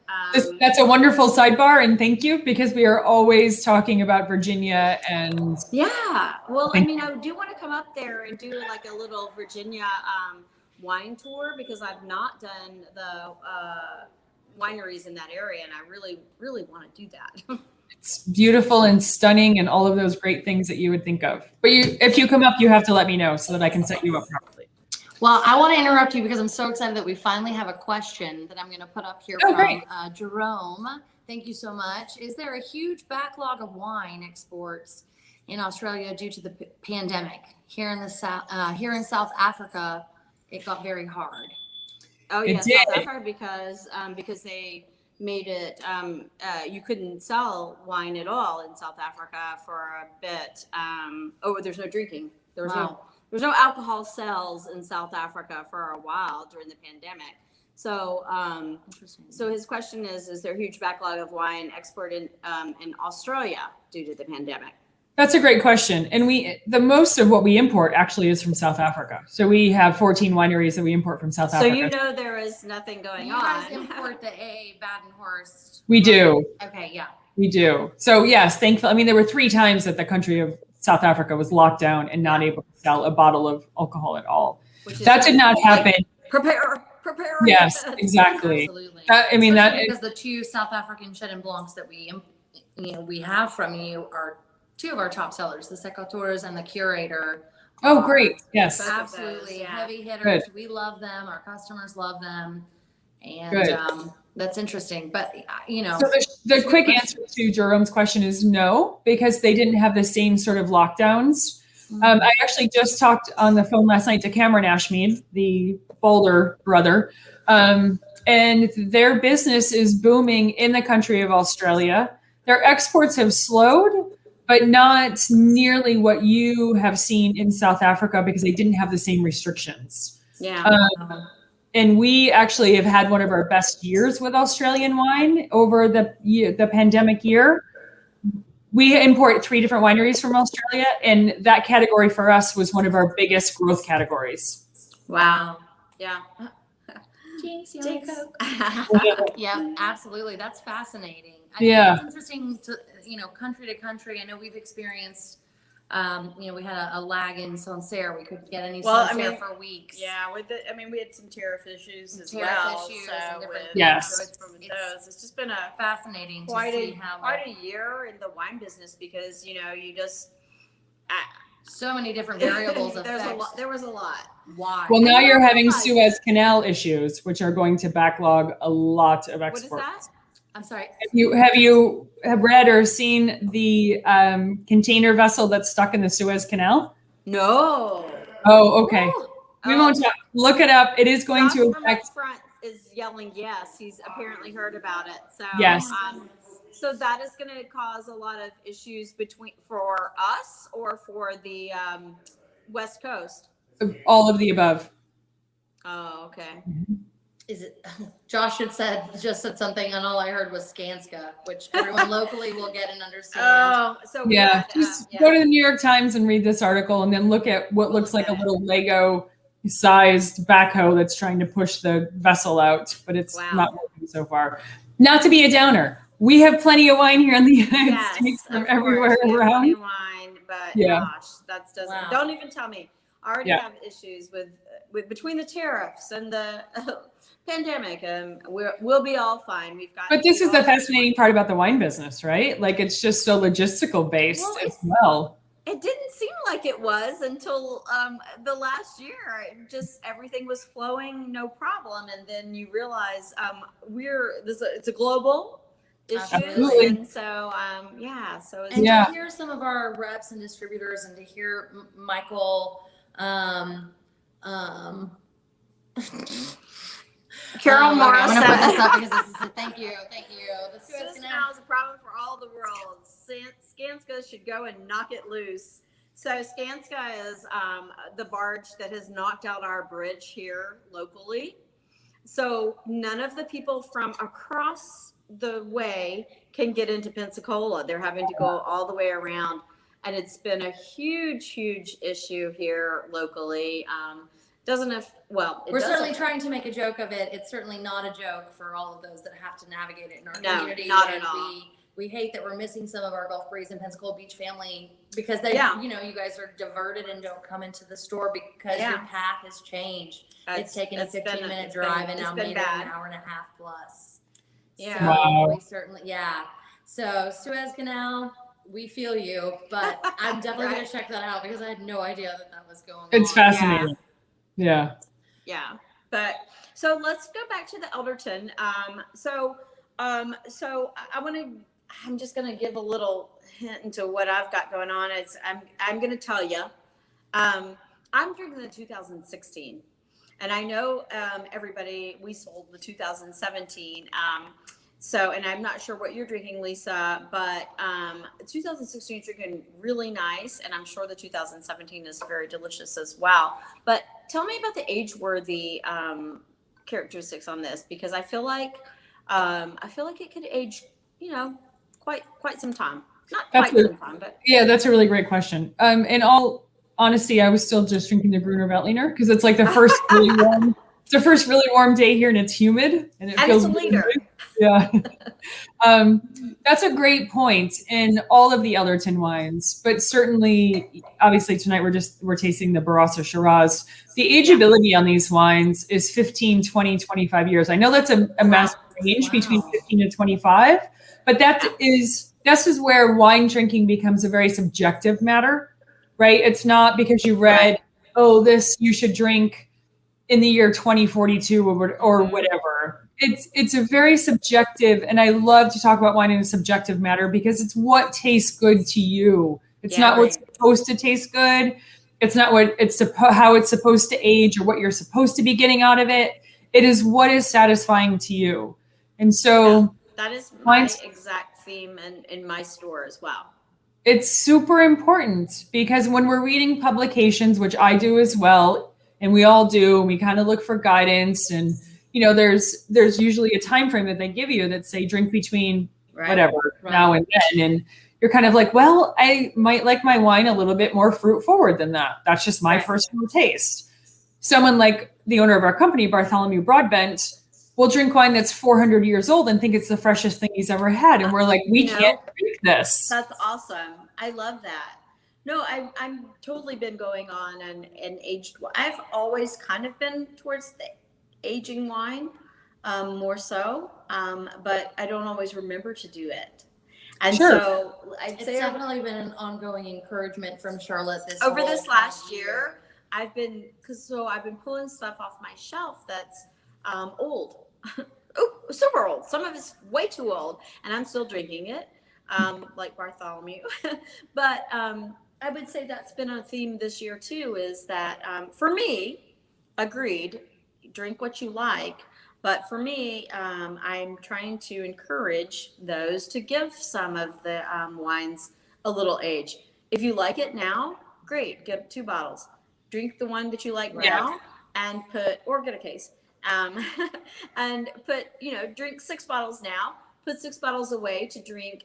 That's a wonderful sidebar, and thank you, because we are always talking about Virginia. And well, I do want to come up there and do like a little Virginia wine tour, because I've not done the wineries in that area, and I really, really want to do that. It's beautiful and stunning and all of those great things that you would think of. But if you come up, you have to let me know so that I can set you up properly. Well, I want to interrupt you because I'm so excited that we finally have a question that I'm going to put up here from Jerome. Thank you so much. Is there a huge backlog of wine exports in Australia due to the pandemic? Here in South Africa, it got very hard. Oh yeah, South Africa, because they made it you couldn't sell wine at all in South Africa for a bit. There's no drinking. There was no alcohol sales in South Africa for a while during the pandemic. So so his question is there a huge backlog of wine exported in Australia due to the pandemic? That's a great question. And the most of what we import actually is from South Africa. So we have 14 wineries that we import from South Africa. So there is nothing going on. You guys import the Badenhorst. We do. Okay, yeah. We do. So yes, thankfully, there were 3 times that the country of South Africa was locked down and not able to sell a bottle of alcohol at all. That did not happen. Prepare. Yes, exactly. Absolutely. Because the 2 South African Chenin Blancs that we have from you are 2 of our top sellers, the Secateurs and the Curator. Oh, great. Yes. Absolutely. Heavy hitters. Good. We love them. Our customers love them. And that's interesting. But, So the quick answer to Jerome's question is no, because they didn't have the same sort of lockdowns. I actually just talked on the phone last night to Cameron Ashmead, the Boulder brother, and their business is booming in the country of Australia. Their exports have slowed, but not nearly what you have seen in South Africa, because they didn't have the same restrictions. Yeah. And we actually have had one of our best years with Australian wine over the pandemic year. We import 3 different wineries from Australia, and that category for us was one of our biggest growth categories. Wow. Yeah. Jinx. Yeah, absolutely. That's fascinating. I think it's interesting to, country to country. I know we've experienced, we had a lag in Sancerre. We couldn't get any Sancerre for weeks. Yeah, we had some tariff issues as well. So it's just been a fascinating quite a year in the wine business, because you just so many different variables. There was a lot. Why? Well, now you're having Suez Canal issues, which are going to backlog a lot of exports. What is that? I'm sorry. Have you read or seen the container vessel that's stuck in the Suez Canal? No. Oh, okay. We won't talk. Look it up. It is going to affect. Front is yelling yes. He's apparently heard about it. So yes. So that is going to cause a lot of issues for us or for the West Coast. All of the above. Oh, okay. Is it? Josh just said something, and all I heard was Skanska, which everyone locally will get and understand. Oh, so just go to the New York Times and read this article, and then look at what looks like a little Lego-sized backhoe that's trying to push the vessel out, but it's not working so far. Not to be a downer, we have plenty of wine here in the United States from everywhere around. Plenty of wine, but gosh, that doesn't. Don't even tell me. I already have issues with between the tariffs and the pandemic, and we'll be all fine. But this is the fascinating part about the wine business, right? Like, it's just so logistical based as well. It didn't seem like it was until the last year. Everything was flowing, no problem, and then you realize it's a global issue. Absolutely. And so so it's to hear some of our reps and distributors, and to hear Michael. Carol Morris. I'm gonna put this up because this is thank you. The Suez Canal is a problem for all the world. Skanska should go and knock it loose. So Skanska is the barge that has knocked out our bridge here locally. So none of the people from across the way can get into Pensacola. They're having to go all the way around. And it's been a huge, huge issue here locally. We're certainly trying to make a joke of it. It's certainly not a joke for all of those that have to navigate it in our community. Not at all. We hate that we're missing some of our Gulf Breeze and Pensacola Beach family because they, you guys are diverted and don't come into the store because your path has changed. It's taken a 15-minute drive and now made it an hour and a half plus. Yeah. So Wow. we certainly, So Suez Canal, we feel you, but I'm definitely going to check that out because I had no idea that was going on. It's fascinating. Yeah. But so let's go back to the Elderton. So I'm just going to give a little hint into what I've got going on. I'm going to tell you, I'm drinking the 2016, and I know everybody. We sold the 2017. And I'm not sure what you're drinking, Lisa, but 2016 is drinking really nice, and I'm sure the 2017 is very delicious as well. But tell me about the age-worthy characteristics on this, because I feel like it could age, quite some time. Not quite some time, but that's a really great question. In all honesty, I was still just drinking the Grüner Veltliner because it's like the first really warm. It's the first really warm day here, and it's humid, and it feels it's a liter. Yeah. That's a great point in all of the Elderton wines, but certainly, obviously tonight we're tasting the Barossa Shiraz. The ageability on these wines is 15, 20, 25 years. I know that's a massive range between 15 and 25, but this is where wine drinking becomes a very subjective matter, right? It's not because you read, this you should drink in the year 2042 or whatever. It's a very subjective, and I love to talk about wine in a subjective matter because it's what tastes good to you. It's not what's supposed to taste good. It's not how it's supposed to age or what you're supposed to be getting out of it. It is what is satisfying to you. And so that is my exact theme in my store as well. It's super important because when we're reading publications, which I do as well, and we all do, and we kind of look for guidance, and there's usually a time frame that they give you that say drink between now and then, and you're kind of like, well, I might like my wine a little bit more fruit forward than that. That's just my personal taste. Someone like the owner of our company, Bartholomew Broadbent, will drink wine that's 400 years old and think it's the freshest thing he's ever had, and we're like, we can't drink this. That's awesome. I love that. No, I'm totally been going on and aged. I've always kind of been towards the aging wine, more so, but I don't always remember to do it. And so I'd say it's definitely been an ongoing encouragement from Charlotte over this last year. I've been pulling stuff off my shelf that's old, super old. Some of it's way too old, and I'm still drinking it, like Bartholomew. But I would say that's been a theme this year too. Is that for me, agreed. Drink what you like, but for me, I'm trying to encourage those to give some of the wines a little age. If you like it now, great, get 2 bottles. Drink the one that you like now, and get a case, and drink 6 bottles now. Put 6 bottles away to drink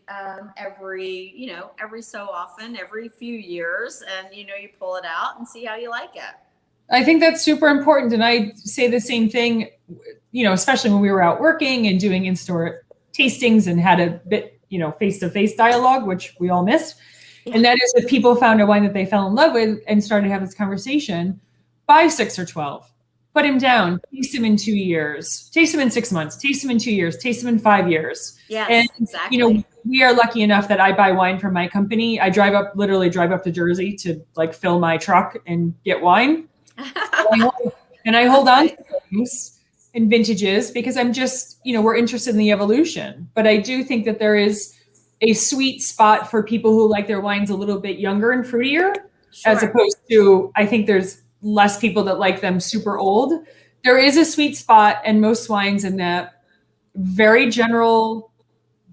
every so often, every few years, and you pull it out and see how you like it. I think that's super important, and I say the same thing, especially when we were out working and doing in-store tastings and had a bit, face-to-face dialogue, which we all missed. Yeah. And that is, if people found a wine that they fell in love with and started to have this conversation, buy 6 or 12. Put him down, taste him in 2 years, taste him in 6 months, taste him in 2 years, taste him in 5 years. Yes, and, exactly. We are lucky enough that I buy wine from my company. I literally drive up to Jersey to fill my truck and get wine. and I hold on to things and vintages because I'm just, we're interested in the evolution. But I do think that there is a sweet spot for people who like their wines a little bit younger and fruitier, sure, as opposed to, I think there's less people that like them super old. There is a sweet spot, and most wines in that very general,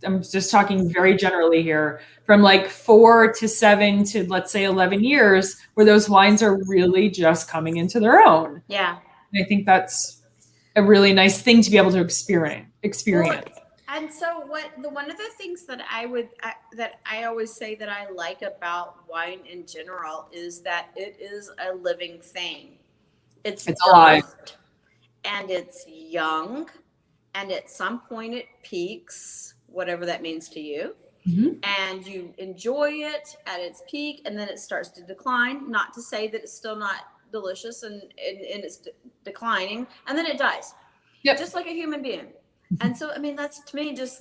I'm just talking very generally here, from 4 to 7 to let's say 11 years, where those wines are really just coming into their own. Yeah. And I think that's a really nice thing to be able to experience. Well, and so one of the things that I always say that I like about wine in general is that it is a living thing. It's alive, and it's young, and at some point it peaks, whatever that means to you. Mm-hmm. And you enjoy it at its peak, and then it starts to decline. Not to say that it's still not delicious and it's declining, and then it dies. Yep. Just like a human being. And so, that's to me just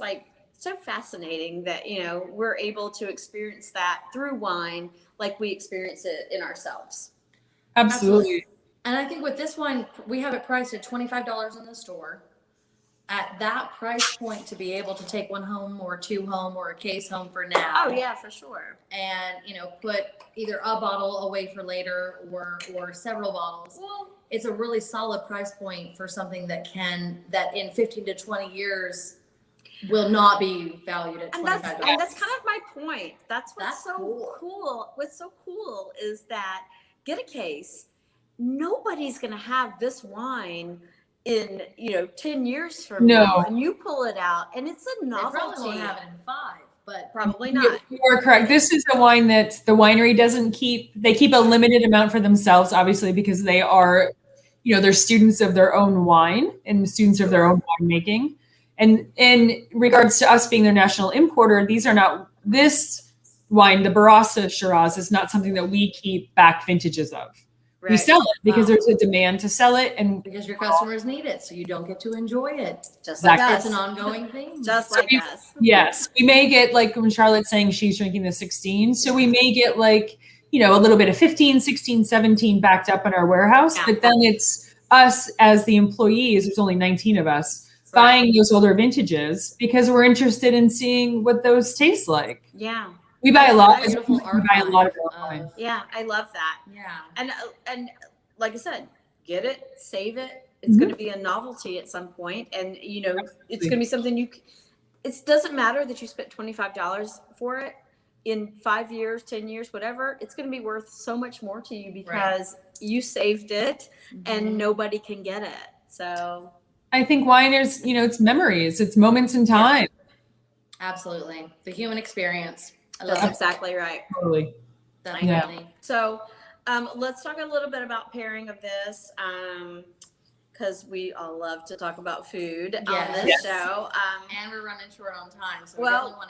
so fascinating that, we're able to experience that through wine like we experience it in ourselves. Absolutely. And I think with this wine, we have it priced at $25 in the store. At that price point, to be able to take one home or 2 home or a case home for now. Oh yeah, for sure. And, put either a bottle away for later or several bottles. Well, it's a really solid price point for something that in 15 to 20 years will not be valued at $25. And that's kind of my point. That's so cool. What's so cool is that get a case. Nobody's going to have this wine in 10 years from now, and you pull it out and it's a novelty. They probably won't have it in 5, but probably not. You are correct. This is a wine that the winery doesn't keep. They keep a limited amount for themselves, obviously, because they are, they're students of their own wine and students of their own winemaking. And in regards to us being their national importer, this wine, the Barossa Shiraz, is not something that we keep back vintages of. Right. We sell it because there's a demand to sell it, and because your customers need it, so you don't get to enjoy it. Just like us. It's an ongoing thing. Just like us. Yes, we may get when Charlotte's saying she's drinking the 16, so we may get a little bit of 15, 16, 17 backed up in our warehouse, but then it's us as the employees. There's only 19 of us buying those older vintages because we're interested in seeing what those taste like. Yeah. We buy a lot. We buy a lot of wine. Yeah, I love that. Yeah, and like I said, get it, save it. It's going to be a novelty at some point, and it's going to be something It doesn't matter that you spent $25 for it. In 5 years, 10 years, whatever, it's going to be worth so much more to you because you saved it, and nobody can get it. So I think wine is, it's memories, it's moments in time. Yeah. Absolutely, the human experience. That's exactly right. Totally. Definitely. Yeah. So let's talk a little bit about pairing of this, because we all love to talk about food on this show. And we're running short on time, so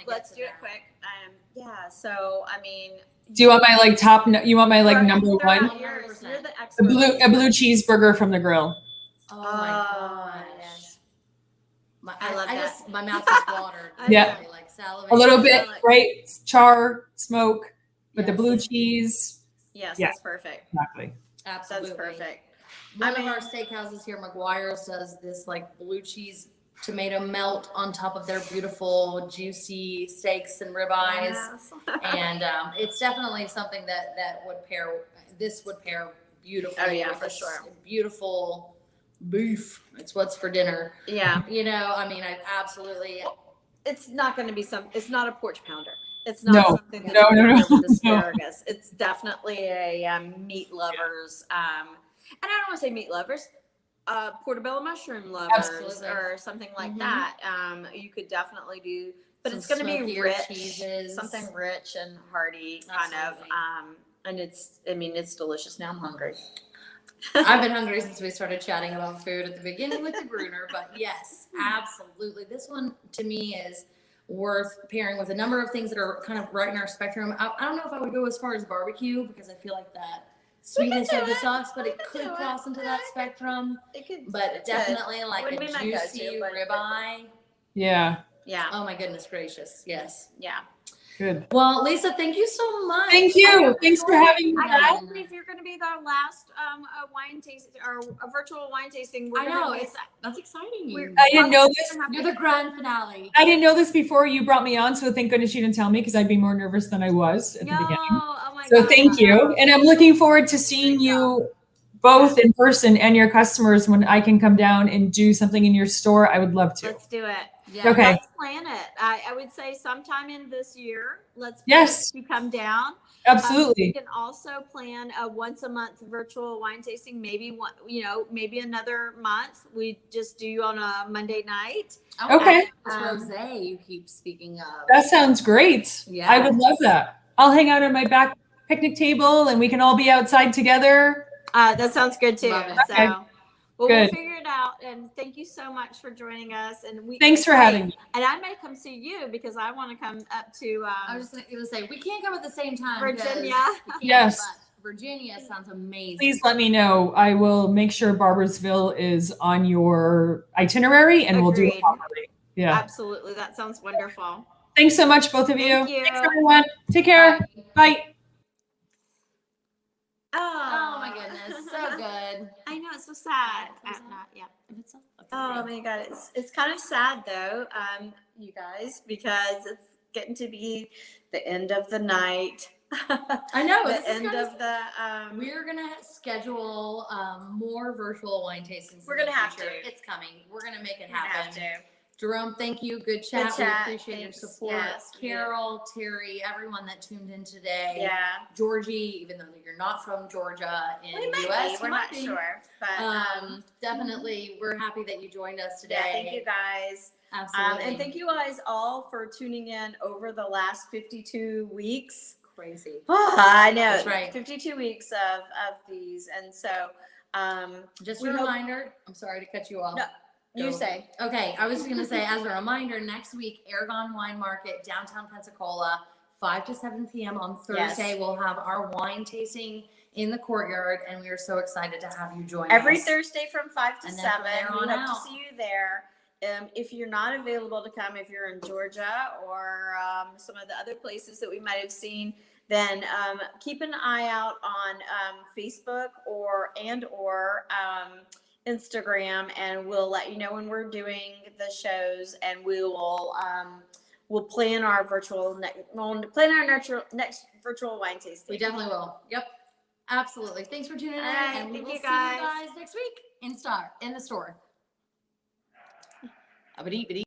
let's do it quick. So do you want my top? You want my number one? You're the expert. A blue cheeseburger from the grill. Oh my gosh. Yes. I love that. My mouth is watered. Yeah. A little bit, right? Char, smoke, with the blue cheese. Yes, that's perfect. Exactly. Absolutely. That's perfect. One of our steakhouses here, McGuire's, does this blue cheese tomato melt on top of their beautiful, juicy steaks and ribeyes. Yes. And it's definitely something that would pair beautifully. Oh yeah, with for sure. Beautiful beef. It's what's for dinner. Yeah. I absolutely. It's not going to be it's not a porch pounder. It's not something that's no. with asparagus. It's definitely a meat lovers I don't want to say meat lovers, portobello mushroom lovers, Absolutely. or something like Mhm. that. You could definitely do, but Some it's going to be smokier rich, cheeses. something rich and hearty, kind Absolutely. of. And it's delicious. Now I'm hungry. I've been hungry since we started chatting about food at the beginning with the Grüner, but yes, absolutely. This one to me is worth pairing with a number of things that are kind of right in our spectrum. I don't know if I would go as far as barbecue because I feel like that sweetness of the sauce, but it could cross into that spectrum. It could, But definitely like Wouldn't a be my juicy go-to, but- ribeye. Yeah. Yeah. Oh my goodness gracious. Yes. Yeah. Good. Well, Lisa, thank you so much. Thank you. Thanks for having me I back. can't believe you're going to be our last wine tasting or a virtual wine tasting. I know, that's exciting. I didn't know this. You're the grand finale. I didn't know this before you brought me on, so thank goodness you didn't tell me because I'd be more nervous than I was at the beginning. Oh my So God. thank you. And I'm looking forward to seeing you both in person and your customers when I can come down and do something in your store. I would love to. Let's do it. Yeah. Okay. Let's plan it. I would say sometime in this year. Let's Yes. you come down. We Absolutely. can also plan a once a month virtual wine tasting. Maybe one, maybe another month. We just do on a Monday night. Okay. This rosé you keep speaking of. That sounds great. Yes. I would love that. I'll hang out on my back picnic table and we can all be outside together. That sounds good too. Love it. So, Okay. well, Good. we'll figure it out. And thank you so much for joining us. And Thanks for having me. And I may come see you because I want to come up to I was just gonna say we can't come at the same time. Virginia. We can't, Yes. but Virginia sounds amazing. Please let me know. I will make sure Barboursville is on your itinerary and we'll do it Agreed. properly. Yeah. Absolutely. That sounds wonderful. Thanks so much, both of you. Thank you. Thanks, everyone. Take care. Bye. Oh my goodness, so good. I know, it's so sad. Oh my God, it's kind of sad though, you guys, because it's getting to be the end of the night. I know. The end of the. We're gonna schedule more virtual wine tastings. We're in the gonna have future. to. It's coming. We're gonna make it We're gonna happen. have to. Jerome, thank you. Good chat. Good chat. We appreciate Thanks. your support. Yes, we do. Carol, Terry, everyone that tuned in today. Yeah. Georgie, even though you're not from Georgia in We the might US, be. We're you not might be. sure, but Definitely, we're happy that you joined us today. yeah, thank you guys. Absolutely. And thank you guys all for tuning in over the last 52 weeks. Crazy. Oh, I know. That's right. 52 weeks of these. And so, Just we a hope- reminder. I'm sorry to cut you off. No, you Go. say. Okay, I was just gonna say as a reminder, next week, Aragon Wine Market, downtown Pensacola, 5 to 7 p.m. on Thursday. Yes. We'll have our wine tasting in the courtyard, and we are so excited to have you join Every us. Thursday from 5 to And then 7. from there We on hope out. to see you there. If you're not available to come, if you're in Georgia or some of the other places that we might have seen, then keep an eye out on Facebook or Instagram, and we'll let you know when we're doing the shows, and we'll plan our next virtual wine tasting. We definitely will. Yep. Absolutely. Thanks for tuning in, All right, and we thank will you see guys. you guys next week in the store.